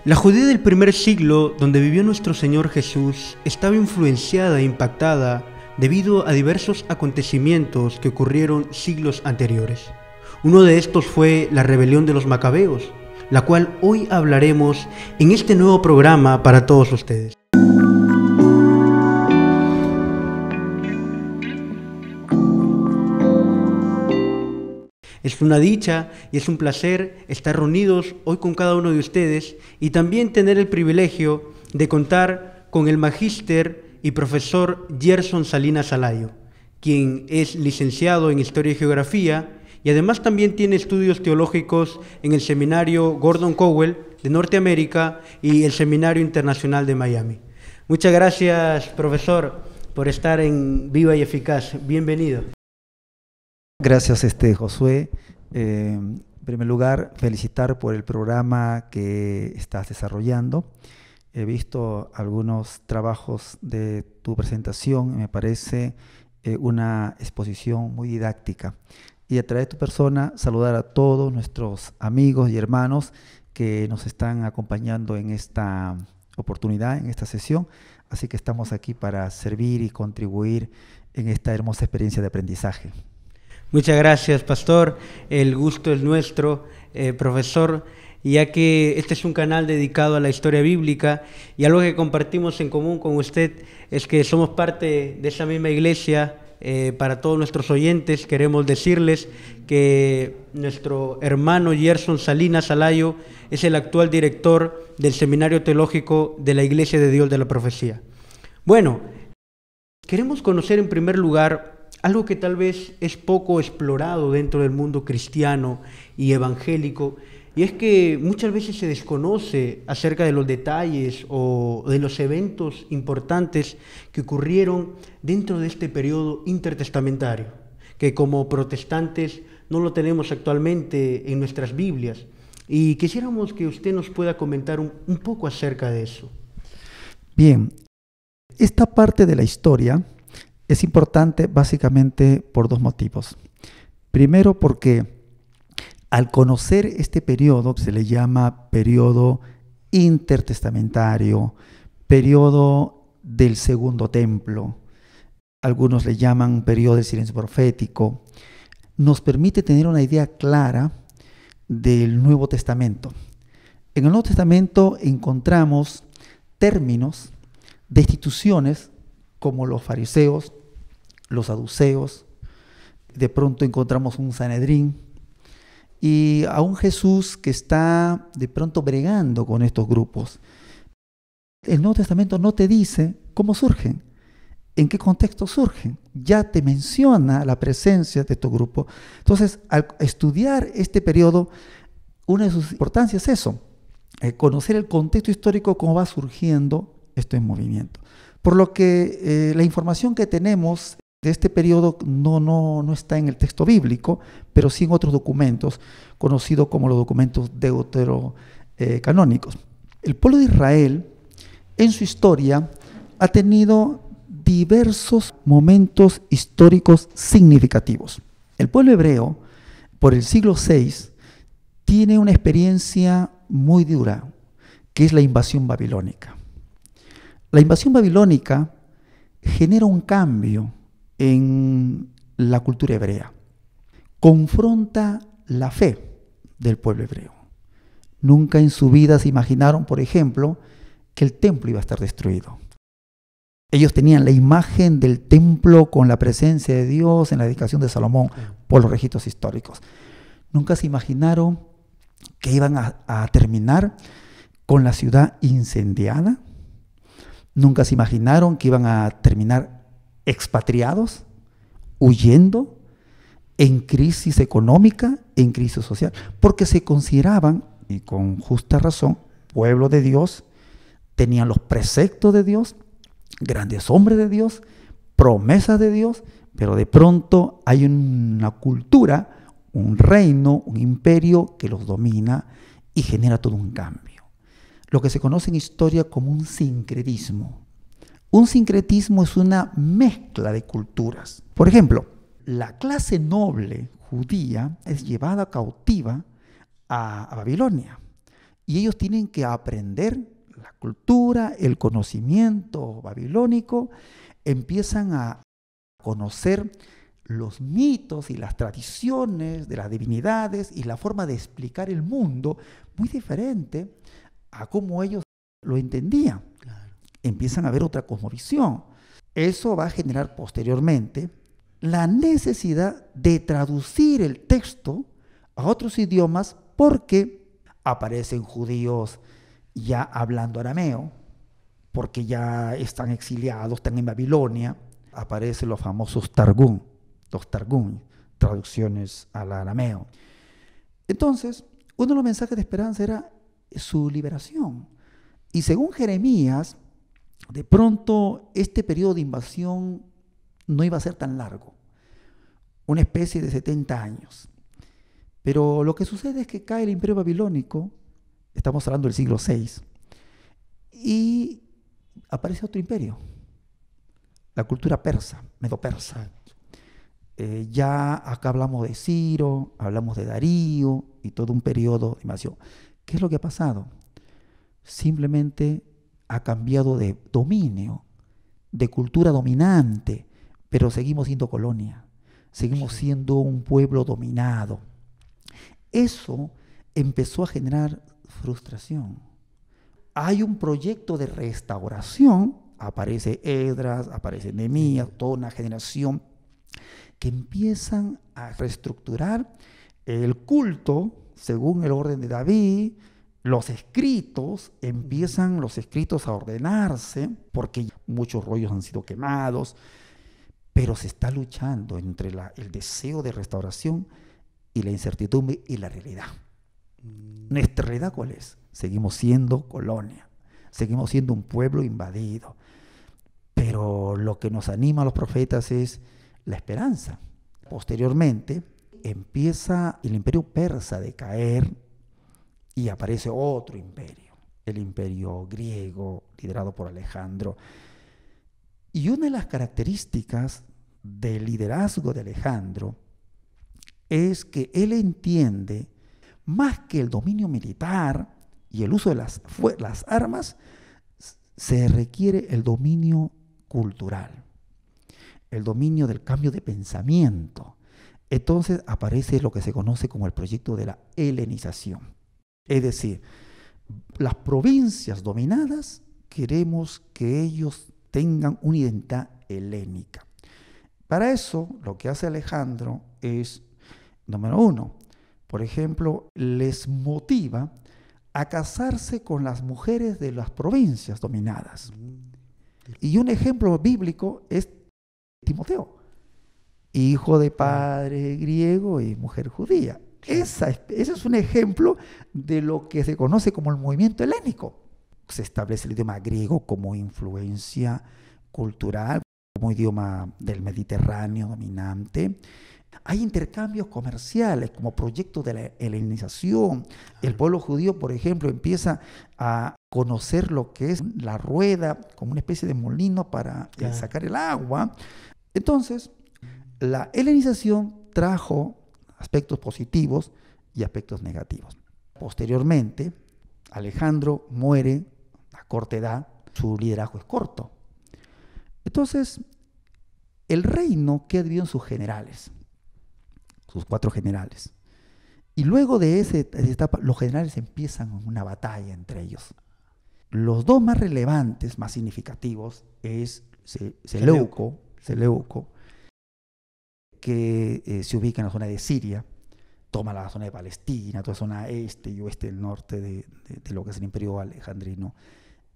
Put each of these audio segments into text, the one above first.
La Judea del primer siglo, donde vivió nuestro Señor Jesús, estaba influenciada e impactada debido a diversos acontecimientos que ocurrieron siglos anteriores. Uno de estos fue la rebelión de los Macabeos, la cual hoy hablaremos en este nuevo programa para todos ustedes. Es una dicha y es un placer estar reunidos hoy con cada uno de ustedes y también tener el privilegio de contar con el magíster y profesor Gerson Salinas Alayo, quien es licenciado en Historia y Geografía y además también tiene estudios teológicos en el Seminario Gordon Cowell de Norteamérica y el Seminario Internacional de Miami. Muchas gracias, profesor, por estar en Viva y Eficaz. Bienvenido. Gracias, Josué. En primer lugar, felicitar por el programa que estás desarrollando. He visto algunos trabajos de tu presentación, me parece una exposición muy didáctica. Y a través de tu persona, saludar a todos nuestros amigos y hermanos que nos están acompañando en esta oportunidad, en esta sesión. Así que estamos aquí para servir y contribuir en esta hermosa experiencia de aprendizaje. Muchas gracias, pastor. El gusto es nuestro, profesor, ya que este es un canal dedicado a la historia bíblica y algo que compartimos en común con usted es que somos parte de esa misma iglesia. Para todos nuestros oyentes queremos decirles que nuestro hermano Gerson Salinas Alayo es el actual director del Seminario Teológico de la Iglesia de Dios de la Profecía. Bueno, queremos conocer en primer lugar algo que tal vez es poco explorado dentro del mundo cristiano y evangélico, y es que muchas veces se desconoce acerca de los detalles o de los eventos importantes que ocurrieron dentro de este periodo intertestamentario, que como protestantes no lo tenemos actualmente en nuestras Biblias. Y quisiéramos que usted nos pueda comentar un poco acerca de eso. Bien, esta parte de la historia es importante básicamente por dos motivos. Primero, porque al conocer este periodo, se le llama periodo intertestamentario, periodo del Segundo Templo, algunos le llaman periodo del silencio profético, nos permite tener una idea clara del Nuevo Testamento. En el Nuevo Testamento encontramos términos de instituciones como los fariseos, los saduceos, de pronto encontramos un Sanedrín y a un Jesús que está de pronto bregando con estos grupos. El Nuevo Testamento no te dice cómo surgen, en qué contexto surgen, ya te menciona la presencia de estos grupos. Entonces, al estudiar este periodo, una de sus importancias es eso, conocer el contexto histórico, cómo va surgiendo esto en movimiento. Por lo que la información que tenemos de este periodo no está en el texto bíblico, pero sí en otros documentos, conocidos como los documentos deuterocanónicos. El pueblo de Israel, en su historia, ha tenido diversos momentos históricos significativos. El pueblo hebreo, por el siglo VI, tiene una experiencia muy dura, que es la invasión babilónica. La invasión babilónica genera un cambio en la cultura hebrea, confronta la fe del pueblo hebreo. Nunca en su vida se imaginaron, por ejemplo, que el templo iba a estar destruido. Ellos tenían la imagen del templo con la presencia de Dios en la dedicación de Salomón por los registros históricos. Nunca se imaginaron que iban a terminar con la ciudad incendiada. Nunca se imaginaron que iban a terminar expatriados, huyendo, en crisis económica, en crisis social, porque se consideraban, y con justa razón, pueblo de Dios, tenían los preceptos de Dios, grandes hombres de Dios, promesas de Dios, pero de pronto hay una cultura, un reino, un imperio que los domina y genera todo un cambio. Lo que se conoce en historia como un sincretismo. Un sincretismo es una mezcla de culturas. Por ejemplo, la clase noble judía es llevada cautiva a Babilonia Y ellos tienen que aprender la cultura, el conocimiento babilónico, empiezan a conocer los mitos y las tradiciones de las divinidades y la forma de explicar el mundo muy diferente a cómo ellos lo entendían. Claro. Empiezan a ver otra cosmovisión. Eso va a generar posteriormente la necesidad de traducir el texto a otros idiomas porque aparecen judíos ya hablando arameo, porque ya están exiliados, están en Babilonia. Aparecen los famosos Targum, traducciones al arameo. Entonces, uno de los mensajes de esperanza era su liberación. Y según Jeremías, de pronto este periodo de invasión no iba a ser tan largo, una especie de 70 años. Pero lo que sucede es que cae el imperio babilónico, estamos hablando del siglo VI, y aparece otro imperio, la cultura persa, medo-persa. Ya acá hablamos de Ciro, hablamos de Darío y todo un periodo de invasión. ¿Qué es lo que ha pasado? Simplemente ha cambiado de dominio, de cultura dominante, pero seguimos siendo colonia, seguimos siendo un pueblo dominado. Eso empezó a generar frustración. Hay un proyecto de restauración, aparece Esdras, aparece Nehemías, toda una generación que empiezan a reestructurar el culto según el orden de David. Los escritos a ordenarse, porque muchos rollos han sido quemados, pero se está luchando entre el deseo de restauración y la incertidumbre y la realidad. ¿Nuestra realidad cuál es? Seguimos siendo colonia, seguimos siendo un pueblo invadido, pero lo que nos anima a los profetas es la esperanza. Posteriormente empieza el imperio persa a decaer y aparece otro imperio, el imperio griego liderado por Alejandro. Y una de las características del liderazgo de Alejandro es que él entiende más que el dominio militar y el uso de las armas, se requiere el dominio cultural, el dominio del cambio de pensamiento. Entonces aparece lo que se conoce como el proyecto de la helenización. Es decir, las provincias dominadas queremos que ellos tengan una identidad helénica. Para eso, lo que hace Alejandro es, número uno, por ejemplo, les motiva a casarse con las mujeres de las provincias dominadas. Y un ejemplo bíblico es Timoteo, hijo de padre griego y mujer judía. Ese es un ejemplo de lo que se conoce como el movimiento helénico. Se establece el idioma griego como influencia cultural, como idioma del Mediterráneo dominante. Hay intercambios comerciales como proyecto de la helenización. El pueblo judío, por ejemplo, empieza a conocer lo que es la rueda como una especie de molino para sacar el agua. Entonces, la helenización trajo aspectos positivos y aspectos negativos. Posteriormente, Alejandro muere a corta edad, su liderazgo es corto. Entonces, el reino queda dividido en sus generales, sus 4 generales. Y luego de esa etapa, los generales empiezan una batalla entre ellos. Los 2 más relevantes, más significativos, es Seleuco, que se ubica en la zona de Siria, toma la zona de Palestina, toda la zona este y oeste del norte de lo que es el imperio alejandrino,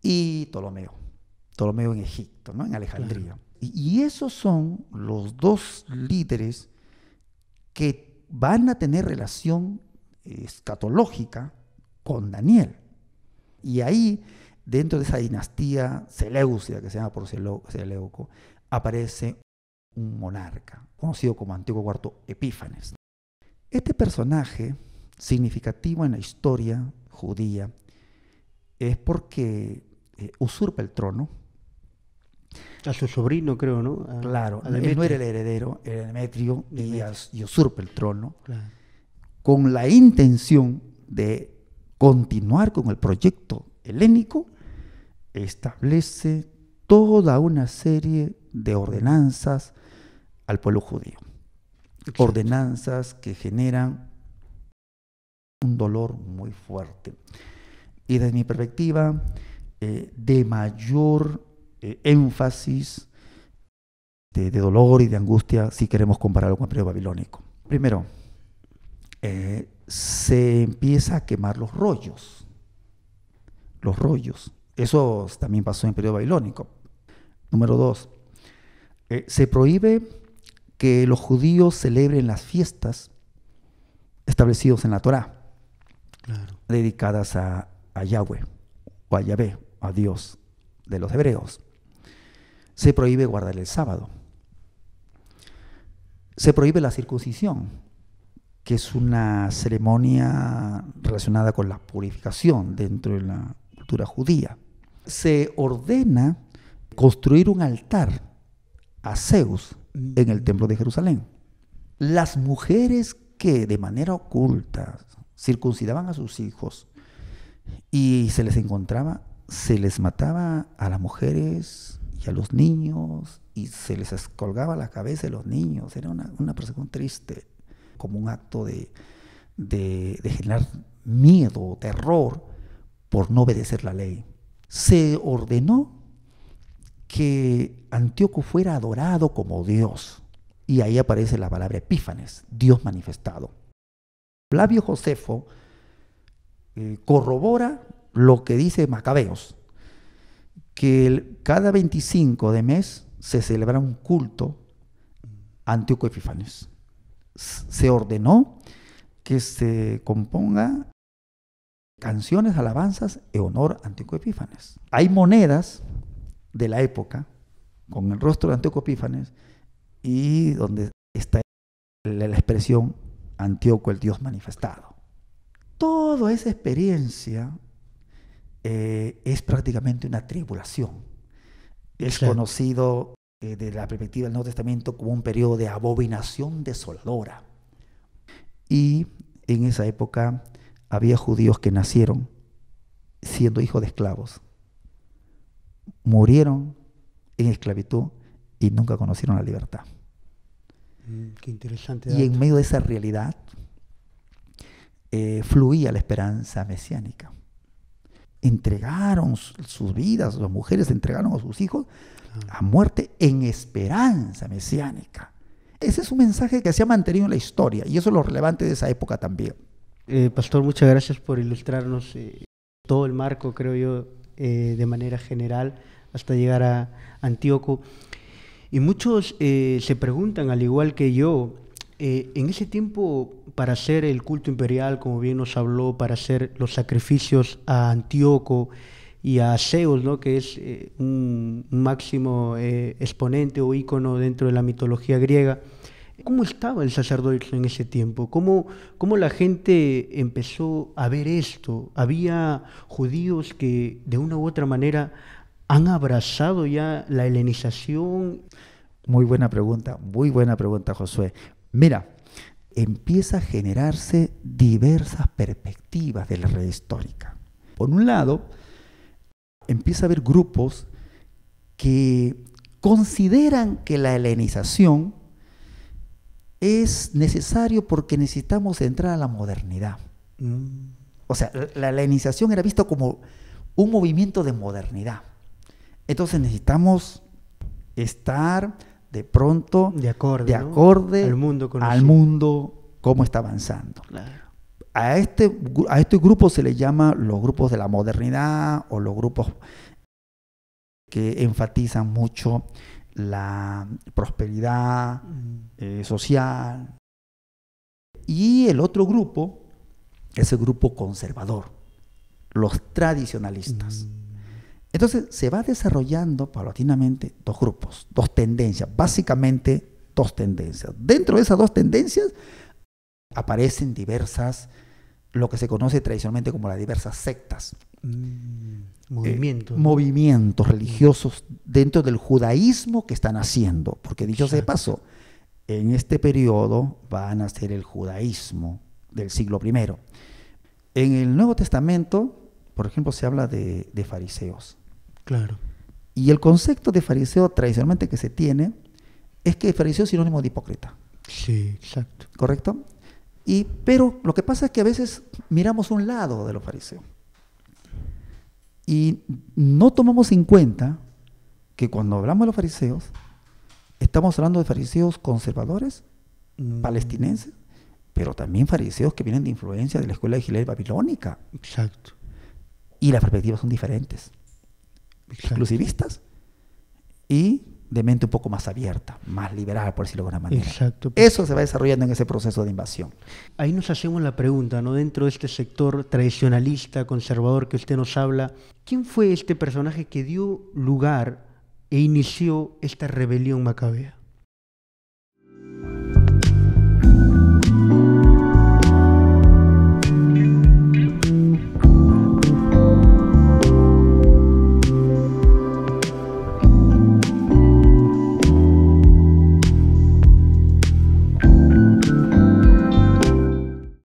y Ptolomeo en Egipto, ¿no? En Alejandría. Claro. Y esos son los 2 líderes que van a tener relación escatológica con Daniel. Y ahí, dentro de esa dinastía seleucia, que se llama por Seleuco, aparece un monarca, conocido como Antíoco IV Epífanes. Este personaje, significativo en la historia judía, es porque usurpa el trono. A su sobrino, creo, ¿no? Claro, él no era el heredero, era Demetrio, y usurpa el trono, claro, con la intención de continuar con el proyecto helénico, establece toda una serie de ordenanzas al pueblo judío. Exacto. Ordenanzas que generan un dolor muy fuerte. Y desde mi perspectiva, de mayor énfasis de dolor y de angustia, si queremos compararlo con el periodo babilónico. Primero, se empieza a quemar los rollos. Los rollos. Eso también pasó en el periodo babilónico. Número 2, se prohíbe que los judíos celebren las fiestas establecidos en la Torá, claro, dedicadas a Yahweh o a Yahvé, a Dios de los hebreos. Se prohíbe guardar el sábado. Se prohíbe la circuncisión, que es una ceremonia relacionada con la purificación dentro de la cultura judía. Se ordena construir un altar a Zeus en el templo de Jerusalén. Las mujeres que de manera oculta circuncidaban a sus hijos y se les encontraba, se les mataba a las mujeres y a los niños y se les colgaba la cabeza de los niños. Era una persecución triste, como un acto de generar miedo, terror por no obedecer la ley. Se ordenó que Antíoco fuera adorado como Dios. Y ahí aparece la palabra Epífanes, Dios manifestado. Flavio Josefo corrobora lo que dice Macabeos, que cada 25 de mes se celebra un culto a Antíoco Epífanes. Se ordenó que se componga canciones, alabanzas en honor a Antíoco Epífanes. Hay monedas de la época con el rostro de Antíoco Epífanes y donde está la expresión Antíoco el Dios manifestado. Toda esa experiencia es prácticamente una tribulación. Es conocido desde la perspectiva del Nuevo Testamento como un periodo de abominación desoladora. Y en esa época había judíos que nacieron siendo hijos de esclavos, murieron en esclavitud y nunca conocieron la libertad. Qué interesante dato. Y en medio de esa realidad fluía la esperanza mesiánica. Entregaron sus vidas, las mujeres entregaron a sus hijos a muerte en esperanza mesiánica. Ese es un mensaje que se ha mantenido en la historia y eso es lo relevante de esa época también. Pastor, muchas gracias por ilustrarnos todo el marco, creo yo, de manera general, hasta llegar a Antíoco. Y muchos se preguntan, al igual que yo, en ese tiempo, para hacer el culto imperial, como bien nos habló, para hacer los sacrificios a Antíoco y a Zeus, ¿no?, que es un máximo exponente o ícono dentro de la mitología griega, ¿cómo estaba el sacerdocio en ese tiempo? ¿Cómo la gente empezó a ver esto? ¿Había judíos que de una u otra manera han abrazado ya la helenización? Muy buena pregunta, Josué. Mira, empieza a generarse diversas perspectivas de la red histórica. Por un lado, empieza a haber grupos que consideran que la helenización es necesario porque necesitamos entrar a la modernidad. O sea, la helenización era vista como un movimiento de modernidad. Entonces necesitamos estar de pronto de acorde al mundo cómo está avanzando. Claro. A este grupo se le llama los grupos de la modernidad o los grupos que enfatizan mucho la prosperidad social. Y el otro grupo es el grupo conservador, los tradicionalistas. Entonces se va desarrollando paulatinamente dos grupos, dos tendencias, básicamente dos tendencias. Dentro de esas dos tendencias aparecen diversas, lo que se conoce tradicionalmente como las diversas sectas. Movimientos religiosos dentro del judaísmo que están haciendo, porque dicho sea de paso, en este periodo va a nacer el judaísmo del siglo I. En el Nuevo Testamento, por ejemplo, se habla de fariseos. Claro. Y el concepto de fariseo tradicionalmente que se tiene es que fariseo es sinónimo de hipócrita. Sí, exacto. ¿Correcto? Pero lo que pasa es que a veces miramos un lado de los fariseos y no tomamos en cuenta que cuando hablamos de los fariseos, estamos hablando de fariseos conservadores, palestinenses, pero también fariseos que vienen de influencia de la escuela de Gilel babilónica. Exacto. Y las perspectivas son diferentes. Exclusivistas y de mente un poco más abierta, más liberal, por decirlo de alguna manera. Exacto. Eso se va desarrollando en ese proceso de invasión. Ahí nos hacemos la pregunta, ¿no? Dentro de este sector tradicionalista, conservador que usted nos habla, ¿quién fue este personaje que dio lugar e inició esta rebelión macabea?